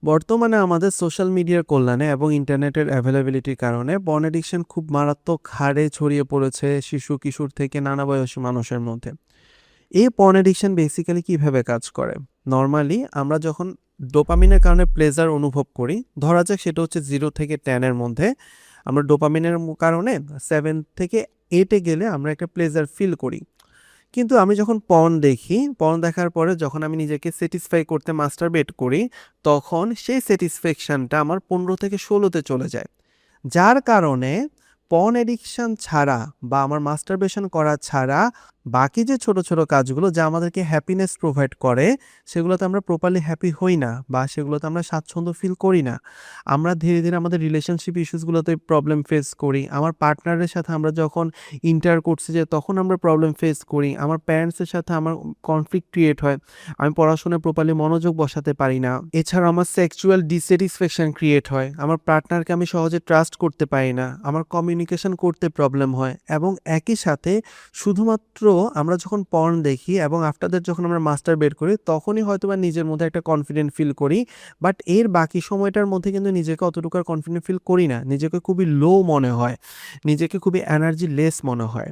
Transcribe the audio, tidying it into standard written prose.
বর্তমানে আমাদের সোশ্যাল মিডিয়ার কল্যাণে এবং ইন্টারনেটের অ্যাভেলেবিলিটির কারণে পর্ন অ্যাডিকশন খুব মারাত্মক হারে ছড়িয়ে পড়েছে শিশু কিশোর থেকে নানা বয়সী মানুষের মধ্যে। এই পর্ন অ্যাডিকশন বেসিক্যালি কিভাবে কাজ করে? নরমালি আমরা যখন ডোপামিনের কারণে প্লেজার অনুভব করি, ধরা যাক সেটা হচ্ছে 0 থেকে 10 এর মধ্যে। আমরা ডোপামিনের কারণে 7 থেকে 8 এ গেলে আমরা একটা প্লেজার ফিল করি। কিন্তু আমি যখন পর্ন দেখি, পর্ন দেখার পরে যখন আমি নিজেকে স্যাটিসফাই করতে মাস্টারবেট করি, তখন সেই স্যাটিসফ্যাকশনটা আমার 15 থেকে 16 তে চলে যায়। যার কারণে পর্ন অ্যাডিকশন ছাড়া বা আমার মাস্টারবেশন করা ছাড়া বাকি যে ছোট, ছোট কাজগুলো যা আমাদেরকে হ্যাপিনেস প্রোভাইড করে, সেগুলোতে আমরা প্রপারলি হ্যাপি হই না বা সেগুলোতে আমরা স্বাচ্ছন্দ্য ফিল করি না। আমরা ধীরে, ধীরে আমাদের রিলেশনশিপ ইস্যুসগুলোতে প্রবলেম ফেস করি। আমার পার্টনারের সাথে আমরা যখন ইন্টারকোর্সে যাই তখন আমরা প্রবলেম ফেস করি। আমার প্যারেন্টসের সাথে আমার কনফ্লিক্ট ক্রিয়েট হয়। আমি পড়াশোনায় প্রপারলি মনোযোগ বসাতে পারি না। এছাড়াও আমার সেক্সুয়াল ডিস্যাটিসফ্যাকশন ক্রিয়েট হয়। আমার পার্টনারকে আমি সহজে ট্রাস্ট করতে পারি না। আমার কমিউনিকেশন করতে প্রবলেম হয় এবং একই সাথে শুধুমাত্র আমরা যখন পর্ন দেখি এবং আফটার দ্যাট যখন আমরা মাস্টারবেট করি তখনই হয়তোবা নিজের মধ্যে একটা কনফিডেন্ট ফিল করি। বাট এর বাকি সময়টার মধ্যে কিন্তু নিজেকে অতটুকু আর কনফিডেন্ট ফিল করি না। নিজেকে খুবই লো মনে হয়। নিজেকে খুবই এনার্জি লেস মনে হয়।